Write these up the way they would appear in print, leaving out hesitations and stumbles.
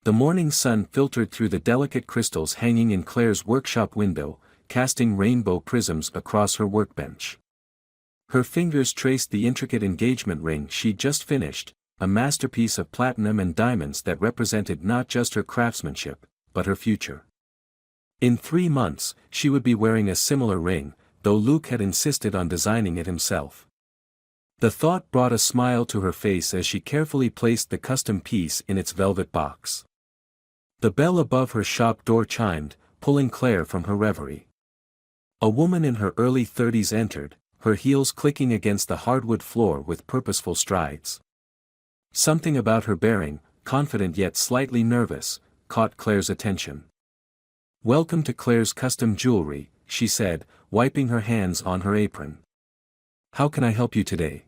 The morning sun filtered through the delicate crystals hanging in Claire's workshop window, casting rainbow prisms across her workbench. Her fingers traced the intricate engagement ring she'd just finished, a masterpiece of platinum and diamonds that represented not just her craftsmanship, but her future. In 3 months, she would be wearing a similar ring, though Luke had insisted on designing it himself. The thought brought a smile to her face as she carefully placed the custom piece in its velvet box. The bell above her shop door chimed, pulling Claire from her reverie. A woman in her early 30s entered, her heels clicking against the hardwood floor with purposeful strides. Something about her bearing, confident yet slightly nervous, caught Claire's attention. "Welcome to Claire's Custom Jewelry," she said, wiping her hands on her apron. "How can I help you today?"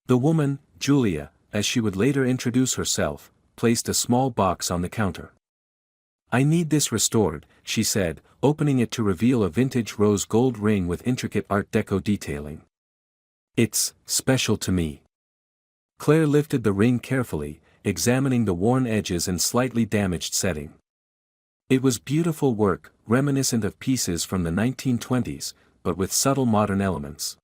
The woman, Julia, as she would later introduce herself, placed a small box on the counter. "I need this restored," she said, opening it to reveal a vintage rose gold ring with intricate Art Deco detailing. "It's special to me." Claire lifted the ring carefully, examining the worn edges and slightly damaged setting. It was beautiful work, reminiscent of pieces from the 1920s, but with subtle modern elements.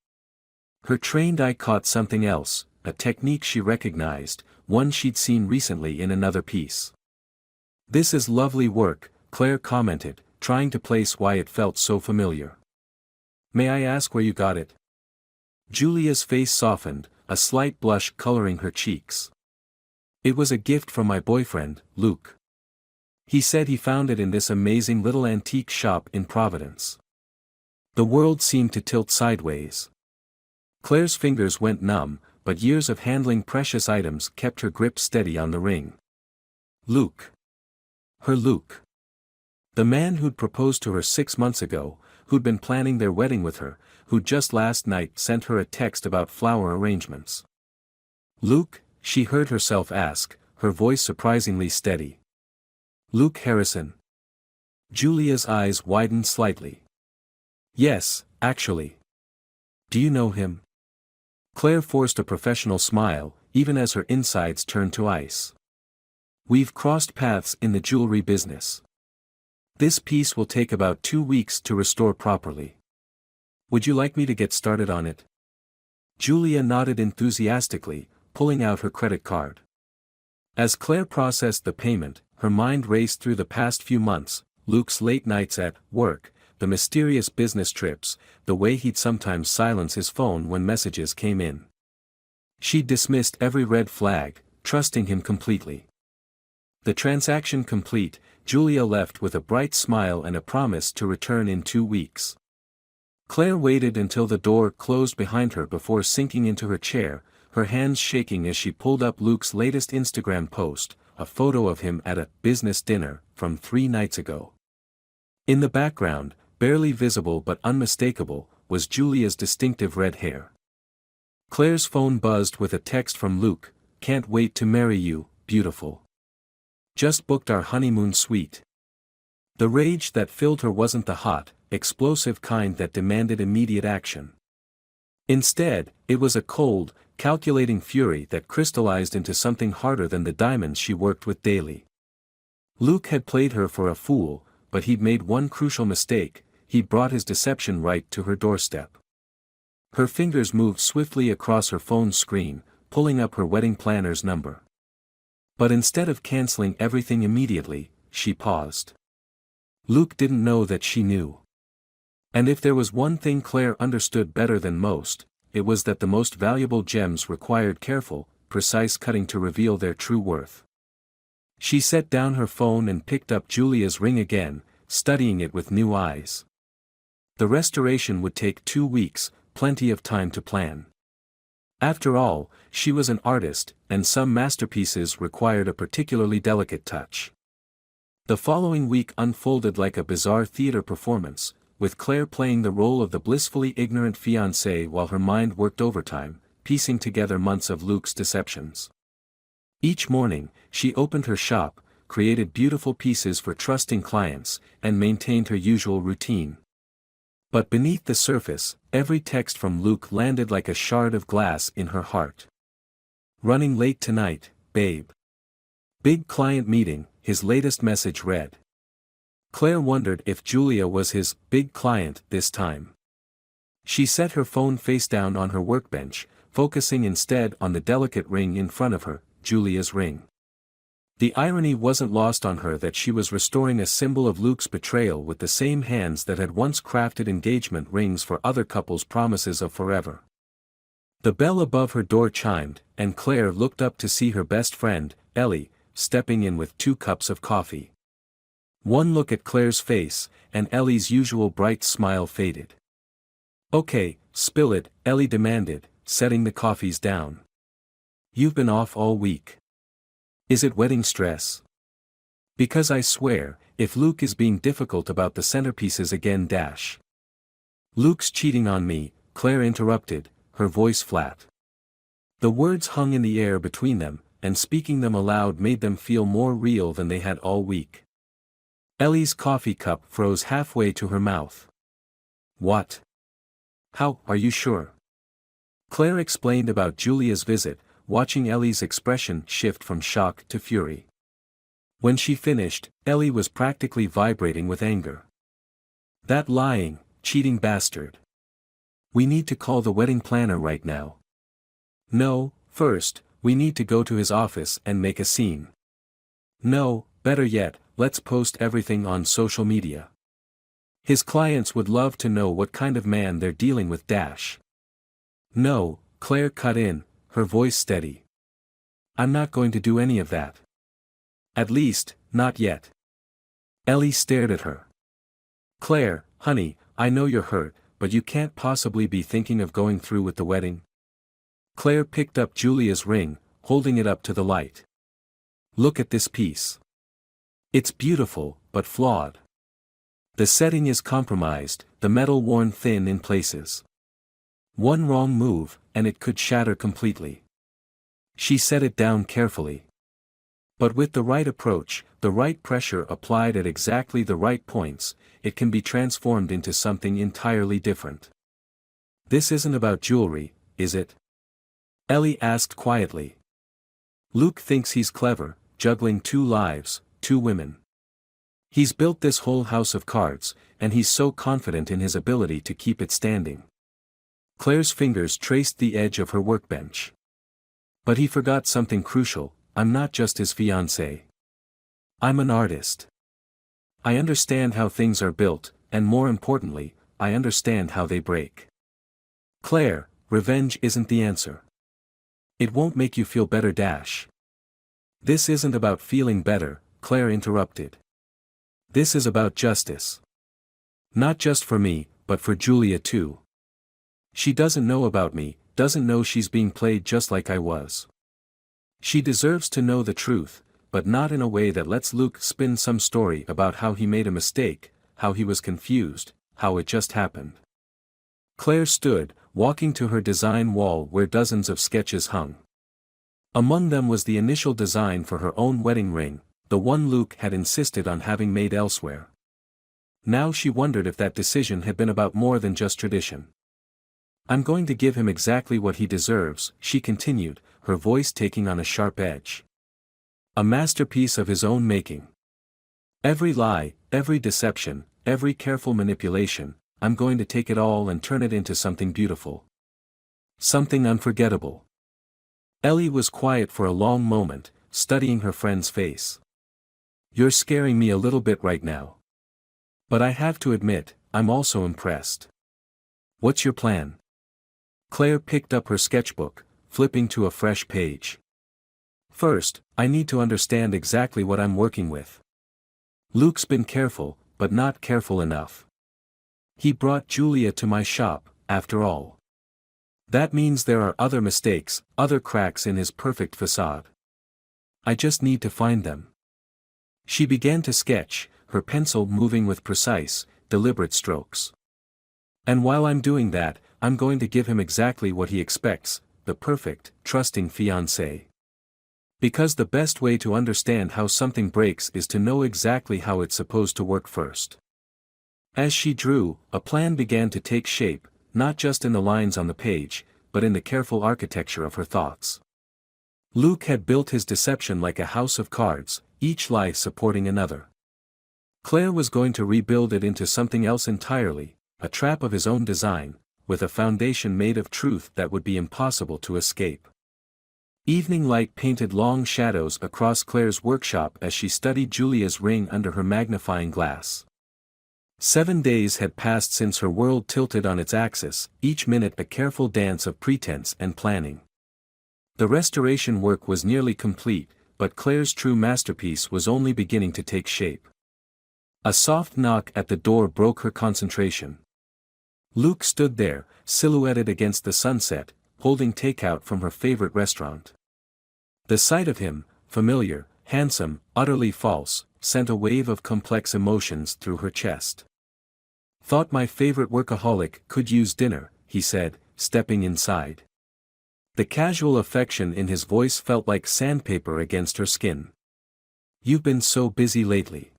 Her trained eye caught something else, a technique she recognized, one she'd seen recently in another piece. "This is lovely work," Claire commented, trying to place why it felt so familiar. "May I ask where you got it?" Julia's face softened, a slight blush coloring her cheeks. "It was a gift from my boyfriend, Luke. He said he found it in this amazing little antique shop in Providence." The world seemed to tilt sideways. Claire's fingers went numb, but years of handling precious items kept her grip steady on the ring. Luke. Her Luke. The man who'd proposed to her 6 months ago, who'd been planning their wedding with her, who just last night sent her a text about flower arrangements. "Luke?" she heard herself ask, her voice surprisingly steady. "Luke Harrison." Julia's eyes widened slightly. "Yes, actually." "Do you know him?" Claire forced a professional smile, even as her insides turned to ice. "We've crossed paths in the jewelry business. This piece will take about 2 weeks to restore properly. Would you like me to get started on it?" Julia nodded enthusiastically, pulling out her credit card. As Claire processed the payment, her mind raced through the past few months, Luke's late nights at work, the mysterious business trips, the way he'd sometimes silence his phone when messages came in. She dismissed every red flag, trusting him completely. The transaction complete, Julia left with a bright smile and a promise to return in 2 weeks. Claire waited until the door closed behind her before sinking into her chair, her hands shaking as she pulled up Luke's latest Instagram post, a photo of him at a business dinner from 3 nights ago. In the background, barely visible but unmistakable, was Julia's distinctive red hair. Claire's phone buzzed with a text from Luke, "Can't wait to marry you, beautiful. Just booked our honeymoon suite." The rage that filled her wasn't the hot, explosive kind that demanded immediate action. Instead, it was a cold, calculating fury that crystallized into something harder than the diamonds she worked with daily. Luke had played her for a fool, but he'd made one crucial mistake: he'd brought his deception right to her doorstep. Her fingers moved swiftly across her phone's screen, pulling up her wedding planner's number. But instead of canceling everything immediately, she paused. Luke didn't know that she knew. And if there was one thing Claire understood better than most, it was that the most valuable gems required careful, precise cutting to reveal their true worth. She set down her phone and picked up Julia's ring again, studying it with new eyes. The restoration would take 2 weeks, plenty of time to plan. After all, she was an artist, and some masterpieces required a particularly delicate touch. The following week unfolded like a bizarre theater performance, with Claire playing the role of the blissfully ignorant fiancé while her mind worked overtime, piecing together months of Luke's deceptions. Each morning, she opened her shop, created beautiful pieces for trusting clients, and maintained her usual routine. But beneath the surface, every text from Luke landed like a shard of glass in her heart. "Running late tonight, babe. Big client meeting, his latest message read. Claire wondered if Julia was his big client this time. She set her phone face down on her workbench, focusing instead on the delicate ring in front of her, Julia's ring. The irony wasn't lost on her that she was restoring a symbol of Luke's betrayal with the same hands that had once crafted engagement rings for other couples' promises of forever. The bell above her door chimed, and Claire looked up to see her best friend, Ellie, stepping in with 2 cups of coffee. One look at Claire's face, and Ellie's usual bright smile faded. "Okay, spill it," Ellie demanded, setting the coffees down. "You've been off all week. Is it wedding stress? Because I swear, if Luke is being difficult about the centerpieces again dash." "Luke's cheating on me," Claire interrupted, her voice flat. The words hung in the air between them, and speaking them aloud made them feel more real than they had all week. Ellie's coffee cup froze halfway to her mouth. "What? How, are you sure?" Claire explained about Julia's visit, watching Ellie's expression shift from shock to fury. When she finished, Ellie was practically vibrating with anger. "That lying, cheating bastard. We need to call the wedding planner right now. No, first, we need to go to his office and make a scene. No, better yet, let's post everything on social media. His clients would love to know what kind of man they're dealing with dash." "No," Claire cut in, her voice steady. "I'm not going to do any of that. At least, not yet." Ellie stared at her. "Claire, honey, I know you're hurt, but you can't possibly be thinking of going through with the wedding." Claire picked up Julia's ring, holding it up to the light. "Look at this piece. It's beautiful, but flawed. The setting is compromised, the metal worn thin in places. One wrong move, and it could shatter completely." She set it down carefully. "But with the right approach, the right pressure applied at exactly the right points, it can be transformed into something entirely different." "This isn't about jewelry, is it?" Ellie asked quietly. "Luke thinks he's clever, juggling 2 lives, 2 women. He's built this whole house of cards, and he's so confident in his ability to keep it standing." Claire's fingers traced the edge of her workbench. "But he forgot something crucial. I'm not just his fiancé. I'm an artist. I understand how things are built, and more importantly, I understand how they break." "Claire, revenge isn't the answer. It won't make you feel better dash." "This isn't about feeling better," Claire interrupted. "This is about justice. Not just for me, but for Julia too. She doesn't know about me, doesn't know she's being played just like I was. She deserves to know the truth, but not in a way that lets Luke spin some story about how he made a mistake, how he was confused, how it just happened." Claire stood, walking to her design wall where dozens of sketches hung. Among them was the initial design for her own wedding ring, the one Luke had insisted on having made elsewhere. Now she wondered if that decision had been about more than just tradition. "I'm going to give him exactly what he deserves," she continued, her voice taking on a sharp edge. "A masterpiece of his own making. Every lie, every deception, every careful manipulation, I'm going to take it all and turn it into something beautiful. Something unforgettable." Ellie was quiet for a long moment, studying her friend's face. "You're scaring me a little bit right now. But I have to admit, I'm also impressed. What's your plan?" Claire picked up her sketchbook, flipping to a fresh page. "First, I need to understand exactly what I'm working with. Luke's been careful, but not careful enough. He brought Julia to my shop, after all. That means there are other mistakes, other cracks in his perfect facade. I just need to find them." She began to sketch, her pencil moving with precise, deliberate strokes. "And while I'm doing that, I'm going to give him exactly what he expects, the perfect, trusting fiancé. Because the best way to understand how something breaks is to know exactly how it's supposed to work first." As she drew, a plan began to take shape, not just in the lines on the page, but in the careful architecture of her thoughts. Luke had built his deception like a house of cards, each lie supporting another. Claire was going to rebuild it into something else entirely, a trap of his own design, with a foundation made of truth that would be impossible to escape. Evening light painted long shadows across Claire's workshop as she studied Julia's ring under her magnifying glass. 7 days had passed since her world tilted on its axis, each minute a careful dance of pretense and planning. The restoration work was nearly complete, but Claire's true masterpiece was only beginning to take shape. A soft knock at the door broke her concentration. Luke stood there, silhouetted against the sunset, holding takeout from her favorite restaurant. The sight of him, familiar, handsome, utterly false, sent a wave of complex emotions through her chest. "Thought my favorite workaholic could use dinner," he said, stepping inside. The casual affection in his voice felt like sandpaper against her skin. "You've been so busy lately."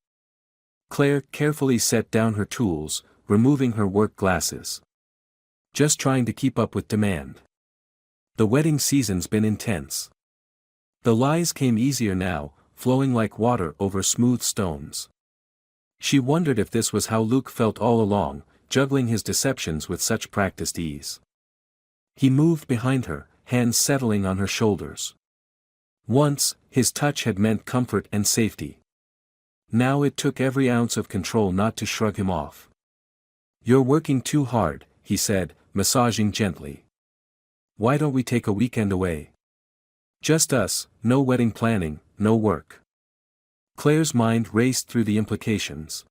Claire carefully set down her tools, removing her work glasses. "Just trying to keep up with demand. The wedding season's been intense." The lies came easier now, flowing like water over smooth stones. She wondered if this was how Luke felt all along, juggling his deceptions with such practiced ease. He moved behind her, hands settling on her shoulders. Once, his touch had meant comfort and safety. Now it took every ounce of control not to shrug him off. "You're working too hard," he said, massaging gently. "Why don't we take a weekend away? Just us, no wedding planning, no work." Claire's mind raced through the implications.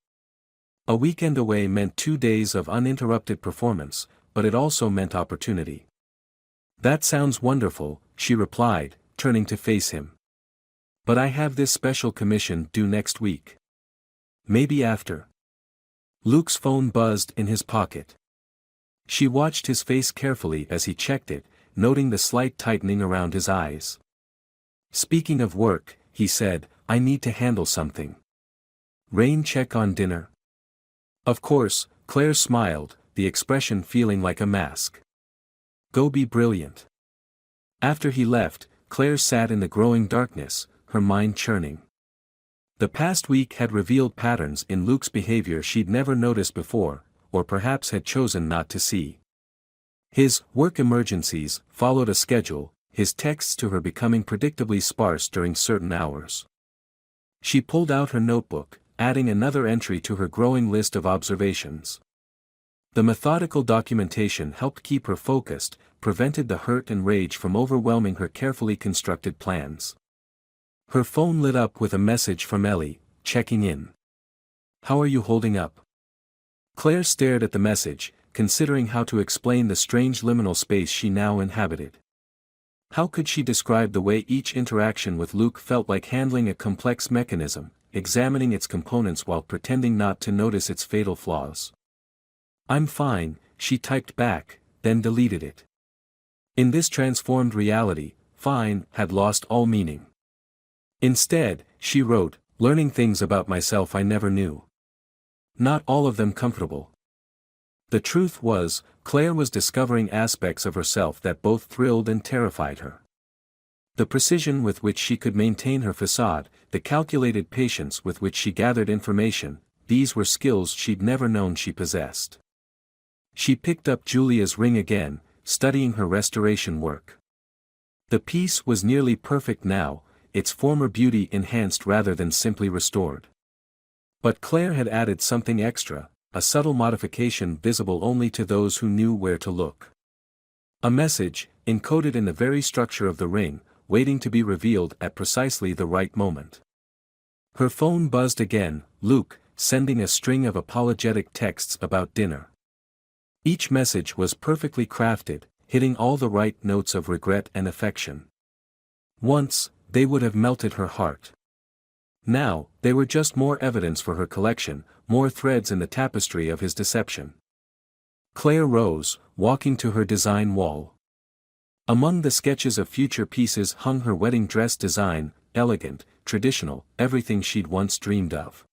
A weekend away meant 2 days of uninterrupted performance, but it also meant opportunity. "That sounds wonderful," she replied, turning to face him. "But I have this special commission due next week. Maybe after." Luke's phone buzzed in his pocket. She watched his face carefully as he checked it, noting the slight tightening around his eyes. "Speaking of work," he said, "I need to handle something. Rain check on dinner?" "Of course," Claire smiled, the expression feeling like a mask. "Go be brilliant." After he left, Claire sat in the growing darkness, her mind churning. The past week had revealed patterns in Luke's behavior she'd never noticed before, or perhaps had chosen not to see. His work emergencies followed a schedule, his texts to her becoming predictably sparse during certain hours. She pulled out her notebook, adding another entry to her growing list of observations. The methodical documentation helped keep her focused, prevented the hurt and rage from overwhelming her carefully constructed plans. Her phone lit up with a message from Ellie, checking in. "How are you holding up?" Claire stared at the message, considering how to explain the strange liminal space she now inhabited. How could she describe the way each interaction with Luke felt like handling a complex mechanism, examining its components while pretending not to notice its fatal flaws? "I'm fine," she typed back, then deleted it. In this transformed reality, fine had lost all meaning. Instead, she wrote, "Learning things about myself I never knew. Not all of them comfortable." The truth was, Claire was discovering aspects of herself that both thrilled and terrified her. The precision with which she could maintain her facade, the calculated patience with which she gathered information, these were skills she'd never known she possessed. She picked up Julia's ring again, studying her restoration work. The piece was nearly perfect now, its former beauty enhanced rather than simply restored. But Claire had added something extra, a subtle modification visible only to those who knew where to look. A message, encoded in the very structure of the ring, waiting to be revealed at precisely the right moment. Her phone buzzed again, Luke, sending a string of apologetic texts about dinner. Each message was perfectly crafted, hitting all the right notes of regret and affection. Once, they would have melted her heart. Now, they were just more evidence for her collection, more threads in the tapestry of his deception. Claire rose, walking to her design wall. Among the sketches of future pieces hung her wedding dress design, elegant, traditional, everything she'd once dreamed of.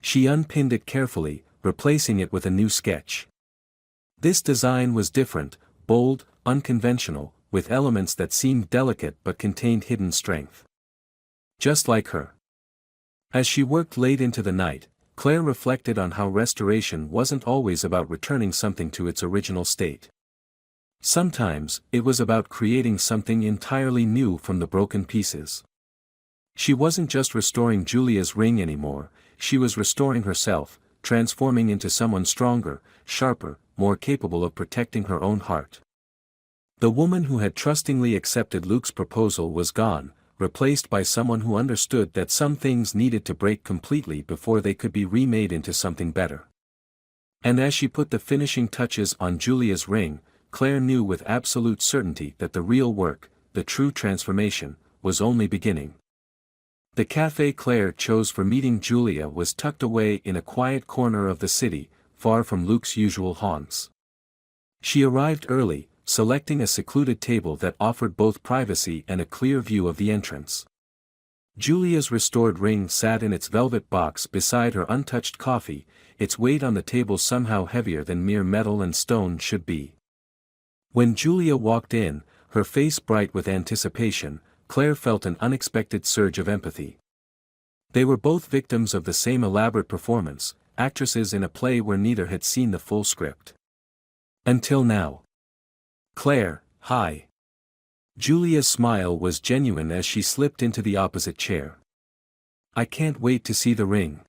She unpinned it carefully, replacing it with a new sketch. This design was different, bold, unconventional, with elements that seemed delicate but contained hidden strength. Just like her. As she worked late into the night, Claire reflected on how restoration wasn't always about returning something to its original state. Sometimes, it was about creating something entirely new from the broken pieces. She wasn't just restoring Julia's ring anymore, she was restoring herself, transforming into someone stronger, sharper, more capable of protecting her own heart. The woman who had trustingly accepted Luke's proposal was gone, replaced by someone who understood that some things needed to break completely before they could be remade into something better. And as she put the finishing touches on Julia's ring, Claire knew with absolute certainty that the real work, the true transformation, was only beginning. The cafe Claire chose for meeting Julia was tucked away in a quiet corner of the city, far from Luke's usual haunts. She arrived early, selecting a secluded table that offered both privacy and a clear view of the entrance. Julia's restored ring sat in its velvet box beside her untouched coffee, its weight on the table somehow heavier than mere metal and stone should be. When Julia walked in, her face bright with anticipation, Claire felt an unexpected surge of empathy. They were both victims of the same elaborate performance, actresses in a play where neither had seen the full script. Until now. Claire, hi. Julia's smile was genuine as she slipped into the opposite chair. I can't wait to see the ring.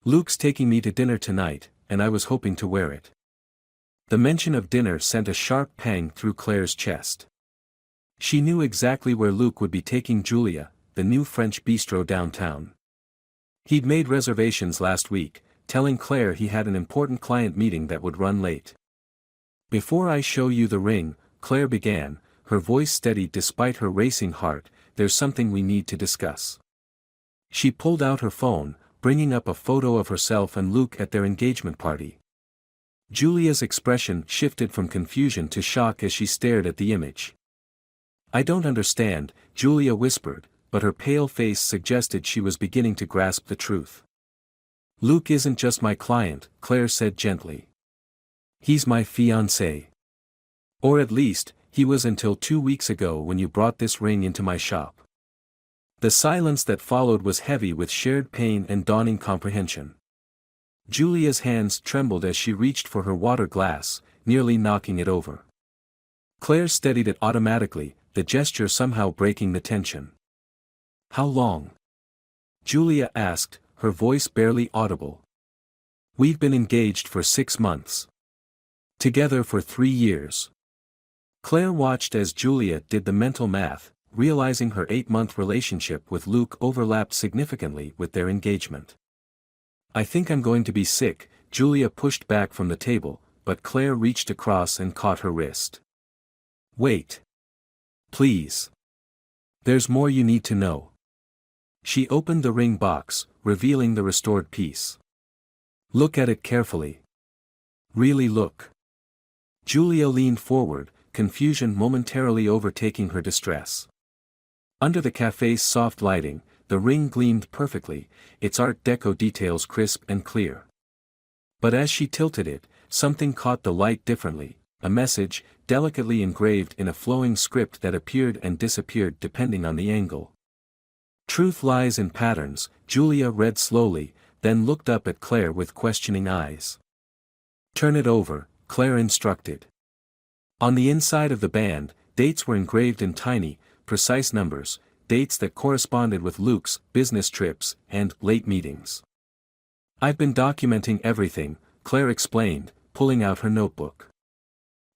Luke's taking me to dinner tonight, and I was hoping to wear it. The mention of dinner sent a sharp pang through Claire's chest. She knew exactly where Luke would be taking Julia, the new French bistro downtown. He'd made reservations last week, telling Claire he had an important client meeting that would run late. Before I show you the ring, Claire began, her voice steady despite her racing heart, there's something we need to discuss. She pulled out her phone, bringing up a photo of herself and Luke at their engagement party. Julia's expression shifted from confusion to shock as she stared at the image. I don't understand, Julia whispered, but her pale face suggested she was beginning to grasp the truth. Luke isn't just my client, Claire said gently. He's my fiancé. Or at least, he was until 2 weeks ago when you brought this ring into my shop. The silence that followed was heavy with shared pain and dawning comprehension. Julia's hands trembled as she reached for her water glass, nearly knocking it over. Claire steadied it automatically, the gesture somehow breaking the tension. How long? Julia asked, her voice barely audible. We've been engaged for 6 months. Together for 3 years. Claire watched as Julia did the mental math, realizing her 8-month relationship with Luke overlapped significantly with their engagement. I think I'm going to be sick, Julia pushed back from the table, but Claire reached across and caught her wrist. Wait. Please. There's more you need to know. She opened the ring box, revealing the restored piece. Look at it carefully. Really look. Julia leaned forward, confusion momentarily overtaking her distress. Under the cafe's soft lighting, the ring gleamed perfectly, its Art Deco details crisp and clear. But as she tilted it, something caught the light differently, a message, delicately engraved in a flowing script that appeared and disappeared depending on the angle. Truth lies in patterns, Julia read slowly, then looked up at Claire with questioning eyes. Turn it over, Claire instructed. On the inside of the band, dates were engraved in tiny, precise numbers, dates that corresponded with Luke's business trips and late meetings. I've been documenting everything, Claire explained, pulling out her notebook.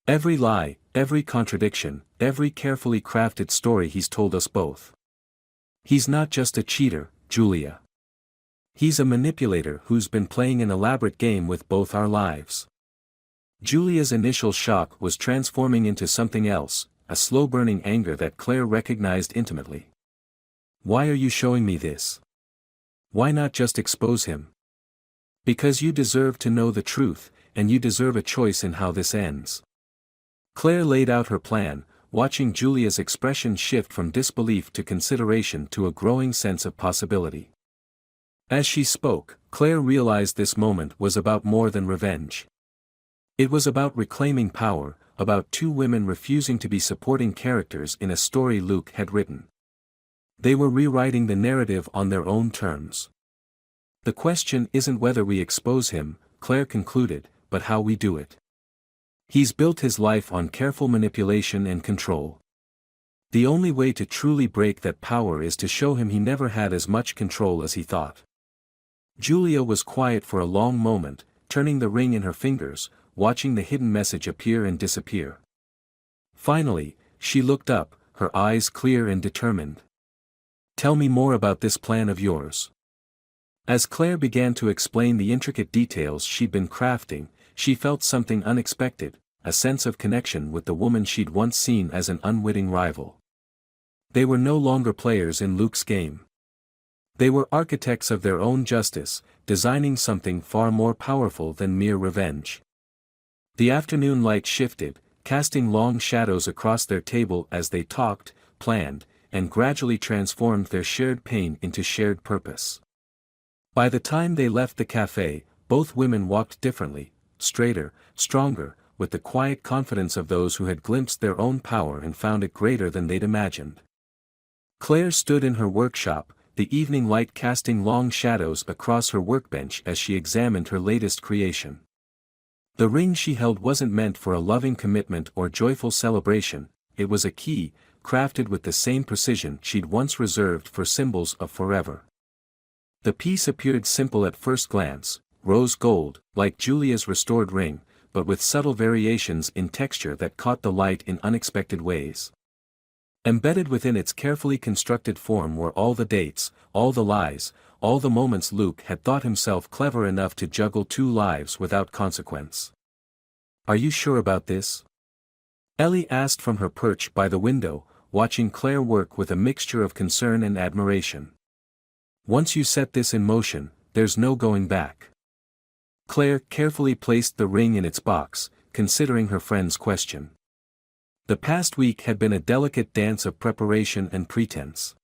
Every lie, every contradiction, every carefully crafted story he's told us both. He's not just a cheater, Julia. He's a manipulator who's been playing an elaborate game with both our lives. Julia's initial shock was transforming into something else, a slow-burning anger that Claire recognized intimately. Why are you showing me this? Why not just expose him? Because you deserve to know the truth, and you deserve a choice in how this ends. Claire laid out her plan, watching Julia's expression shift from disbelief to consideration to a growing sense of possibility. As she spoke, Claire realized this moment was about more than revenge. It was about reclaiming power, about 2 women refusing to be supporting characters in a story Luke had written. They were rewriting the narrative on their own terms. The question isn't whether we expose him, Claire concluded, but how we do it. He's built his life on careful manipulation and control. The only way to truly break that power is to show him he never had as much control as he thought. Julia was quiet for a long moment, turning the ring in her fingers, watching the hidden message appear and disappear. Finally, she looked up, her eyes clear and determined. "Tell me more about this plan of yours." As Claire began to explain the intricate details she'd been crafting, she felt something unexpected, a sense of connection with the woman she'd once seen as an unwitting rival. They were no longer players in Luke's game. They were architects of their own justice, designing something far more powerful than mere revenge. The afternoon light shifted, casting long shadows across their table as they talked, planned, and gradually transformed their shared pain into shared purpose. By the time they left the cafe, both women walked differently, straighter, stronger, with the quiet confidence of those who had glimpsed their own power and found it greater than they'd imagined. Claire stood in her workshop, the evening light casting long shadows across her workbench as she examined her latest creation. The ring she held wasn't meant for a loving commitment or joyful celebration, it was a key, crafted with the same precision she'd once reserved for symbols of forever. The piece appeared simple at first glance, rose gold, like Julia's restored ring, but with subtle variations in texture that caught the light in unexpected ways. Embedded within its carefully constructed form were all the dates, all the lies, all the moments Luke had thought himself clever enough to juggle two lives without consequence. "Are you sure about this?" Ellie asked from her perch by the window, watching Claire work with a mixture of concern and admiration. "Once you set this in motion, there's no going back." Claire carefully placed the ring in its box, considering her friend's question. The past week had been a delicate dance of preparation and pretense.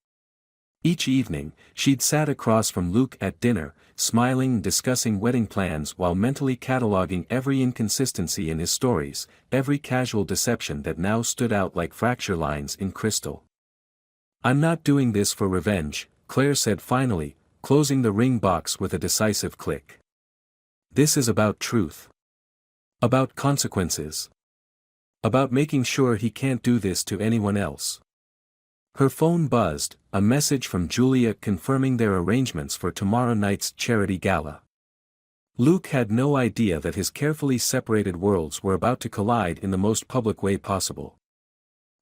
Each evening, she'd sat across from Luke at dinner, smiling and discussing wedding plans while mentally cataloging every inconsistency in his stories, every casual deception that now stood out like fracture lines in crystal. "I'm not doing this for revenge," Claire said finally, closing the ring box with a decisive click. "This is about truth. About consequences. About making sure he can't do this to anyone else." Her phone buzzed, a message from Julia confirming their arrangements for tomorrow night's charity gala. Luke had no idea that his carefully separated worlds were about to collide in the most public way possible.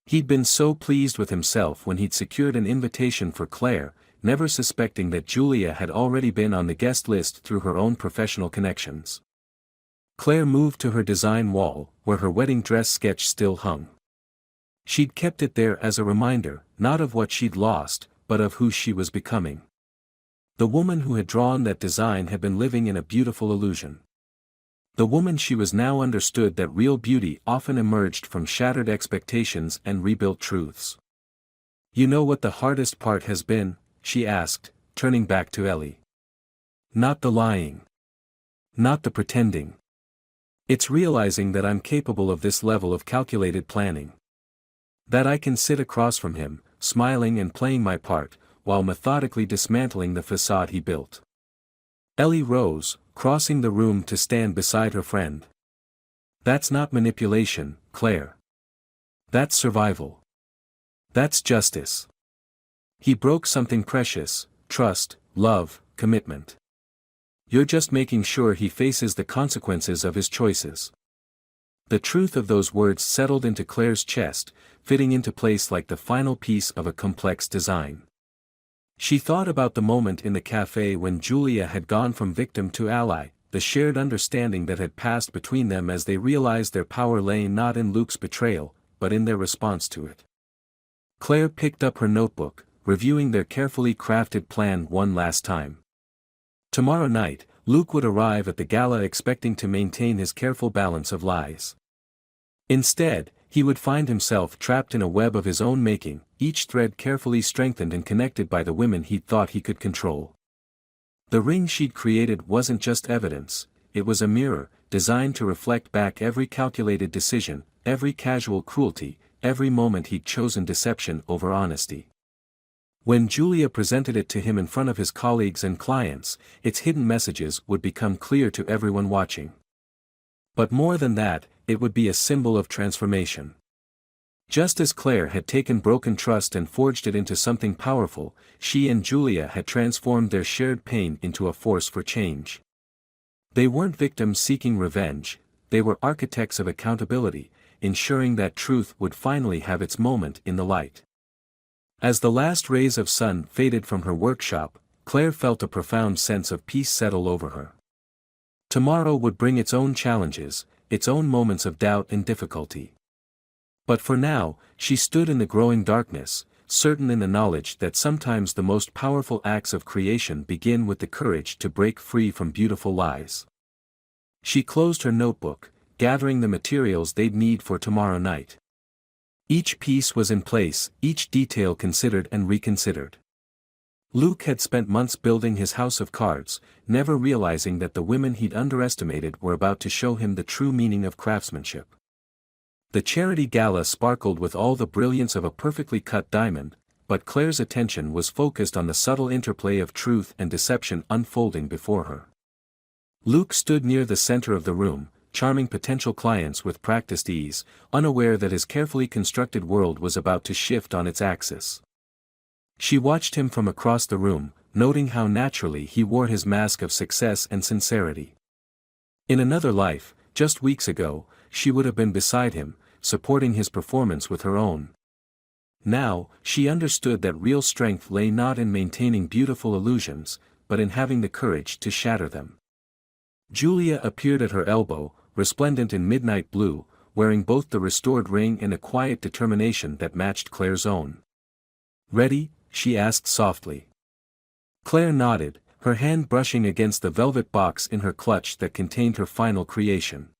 He'd been so pleased with himself when he'd secured an invitation for Claire, never suspecting that Julia had already been on the guest list through her own professional connections. Claire moved to her design wall, where her wedding dress sketch still hung. She'd kept it there as a reminder, not of what she'd lost, but of who she was becoming. The woman who had drawn that design had been living in a beautiful illusion. The woman she was now understood that real beauty often emerged from shattered expectations and rebuilt truths. "You know what the hardest part has been?" she asked, turning back to Ellie. "Not the lying. Not the pretending. It's realizing that I'm capable of this level of calculated planning. That I can sit across from him, smiling and playing my part, while methodically dismantling the facade he built." Ellie rose, crossing the room to stand beside her friend. "That's not manipulation, Claire. That's survival. That's justice. He broke something precious: trust, love, commitment. You're just making sure he faces the consequences of his choices." The truth of those words settled into Claire's chest, fitting into place like the final piece of a complex design. She thought about the moment in the cafe when Julia had gone from victim to ally, the shared understanding that had passed between them as they realized their power lay not in Luke's betrayal, but in their response to it. Claire picked up her notebook, reviewing their carefully crafted plan one last time. Tomorrow night, Luke would arrive at the gala expecting to maintain his careful balance of lies. Instead, he would find himself trapped in a web of his own making, each thread carefully strengthened and connected by the women he'd thought he could control. The ring she'd created wasn't just evidence, it was a mirror, designed to reflect back every calculated decision, every casual cruelty, every moment he'd chosen deception over honesty. When Julia presented it to him in front of his colleagues and clients, its hidden messages would become clear to everyone watching. But more than that, it would be a symbol of transformation. Just as Claire had taken broken trust and forged it into something powerful, she and Julia had transformed their shared pain into a force for change. They weren't victims seeking revenge, they were architects of accountability, ensuring that truth would finally have its moment in the light. As the last rays of sun faded from her workshop, Claire felt a profound sense of peace settle over her. Tomorrow would bring its own challenges, its own moments of doubt and difficulty. But for now, she stood in the growing darkness, certain in the knowledge that sometimes the most powerful acts of creation begin with the courage to break free from beautiful lies. She closed her notebook, gathering the materials they'd need for tomorrow night. Each piece was in place, each detail considered and reconsidered. Luke had spent months building his house of cards, never realizing that the women he'd underestimated were about to show him the true meaning of craftsmanship. The charity gala sparkled with all the brilliance of a perfectly cut diamond, but Claire's attention was focused on the subtle interplay of truth and deception unfolding before her. Luke stood near the center of the room, charming potential clients with practiced ease, unaware that his carefully constructed world was about to shift on its axis. She watched him from across the room, noting how naturally he wore his mask of success and sincerity. In another life, just weeks ago, she would have been beside him, supporting his performance with her own. Now, she understood that real strength lay not in maintaining beautiful illusions, but in having the courage to shatter them. Julia appeared at her elbow, resplendent in midnight blue, wearing both the restored ring and a quiet determination that matched Claire's own. "Ready?" she asked softly. Claire nodded, her hand brushing against the velvet box in her clutch that contained her final creation.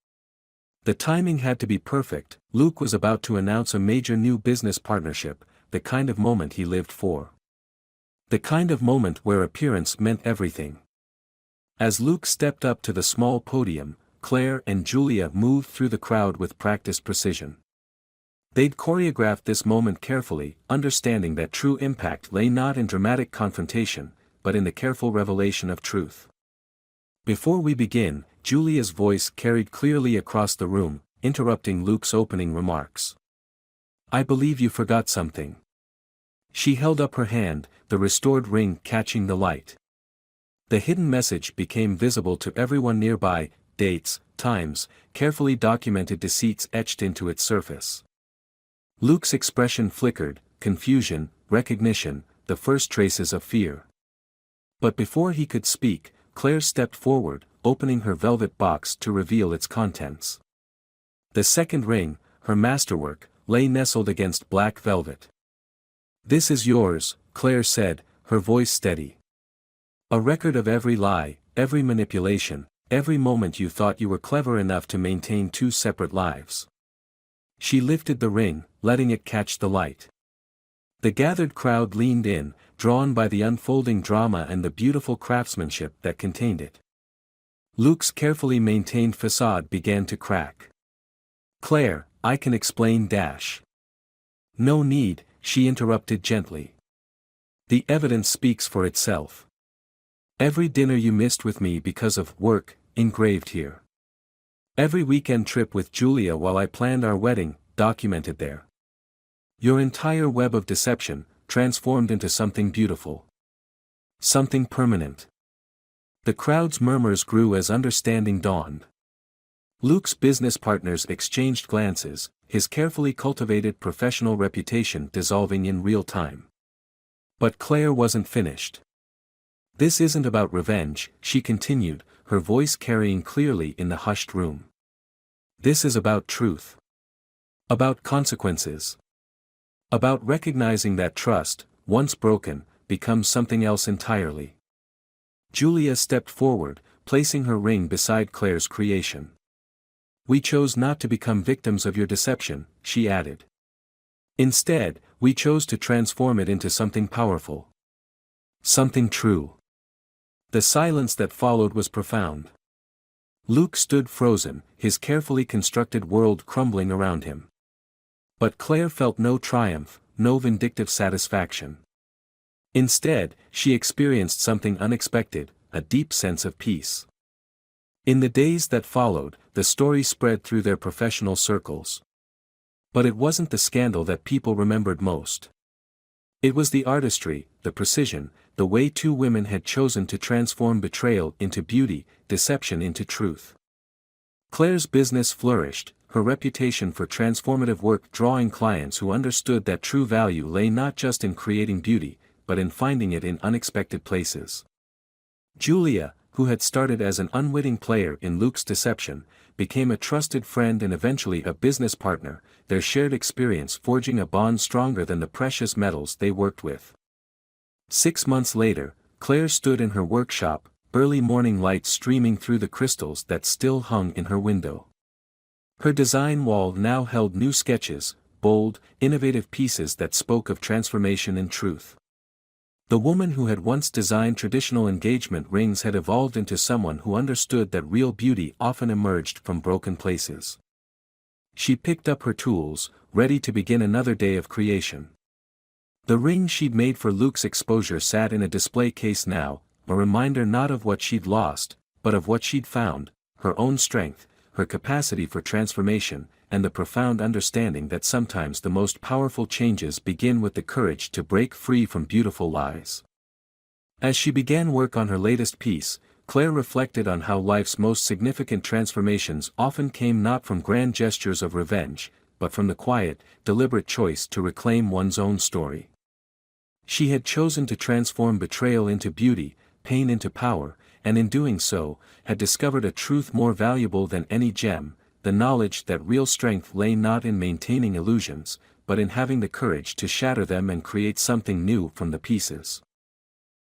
The timing had to be perfect. Luke was about to announce a major new business partnership, the kind of moment he lived for. The kind of moment where appearance meant everything. As Luke stepped up to the small podium, Claire and Julia moved through the crowd with practiced precision. They'd choreographed this moment carefully, understanding that true impact lay not in dramatic confrontation, but in the careful revelation of truth. "Before we begin," Julia's voice carried clearly across the room, interrupting Luke's opening remarks. "I believe you forgot something." She held up her hand, the restored ring catching the light. The hidden message became visible to everyone nearby, dates, times, carefully documented deceits etched into its surface. Luke's expression flickered, confusion, recognition, the first traces of fear. But before he could speak, Claire stepped forward, opening her velvet box to reveal its contents. The second ring, her masterwork, lay nestled against black velvet. "This is yours," Claire said, her voice steady. "A record of every lie, every manipulation, every moment you thought you were clever enough to maintain two separate lives." She lifted the ring, letting it catch the light. The gathered crowd leaned in, drawn by the unfolding drama and the beautiful craftsmanship that contained it. Luke's carefully maintained facade began to crack. "Claire, I can explain dash." "No need," she interrupted gently. "The evidence speaks for itself. Every dinner you missed with me because of work, engraved here. Every weekend trip with Julia while I planned our wedding, documented there. Your entire web of deception, transformed into something beautiful. Something permanent." The crowd's murmurs grew as understanding dawned. Luke's business partners exchanged glances, his carefully cultivated professional reputation dissolving in real time. But Claire wasn't finished. "This isn't about revenge," she continued, her voice carrying clearly in the hushed room. "This is about truth. About consequences. About recognizing that trust, once broken, becomes something else entirely." Julia stepped forward, placing her ring beside Claire's creation. "We chose not to become victims of your deception," she added. "Instead, we chose to transform it into something powerful. Something true." The silence that followed was profound. Luke stood frozen, his carefully constructed world crumbling around him. But Claire felt no triumph, no vindictive satisfaction. Instead, she experienced something unexpected, a deep sense of peace. In the days that followed, the story spread through their professional circles. But it wasn't the scandal that people remembered most. It was the artistry, the precision, the way two women had chosen to transform betrayal into beauty, deception into truth. Claire's business flourished, her reputation for transformative work drawing clients who understood that true value lay not just in creating beauty, but in finding it in unexpected places. Julia, who had started as an unwitting player in Luke's deception, became a trusted friend and eventually a business partner, their shared experience forging a bond stronger than the precious metals they worked with. 6 months later, Claire stood in her workshop, early morning light streaming through the crystals that still hung in her window. Her design wall now held new sketches, bold, innovative pieces that spoke of transformation and truth. The woman who had once designed traditional engagement rings had evolved into someone who understood that real beauty often emerged from broken places. She picked up her tools, ready to begin another day of creation. The ring she'd made for Luke's exposure sat in a display case now, a reminder not of what she'd lost, but of what she'd found, her own strength, her capacity for transformation, and the profound understanding that sometimes the most powerful changes begin with the courage to break free from beautiful lies. As she began work on her latest piece, Claire reflected on how life's most significant transformations often came not from grand gestures of revenge, but from the quiet, deliberate choice to reclaim one's own story. She had chosen to transform betrayal into beauty, pain into power, and in doing so, had discovered a truth more valuable than any gem, the knowledge that real strength lay not in maintaining illusions, but in having the courage to shatter them and create something new from the pieces.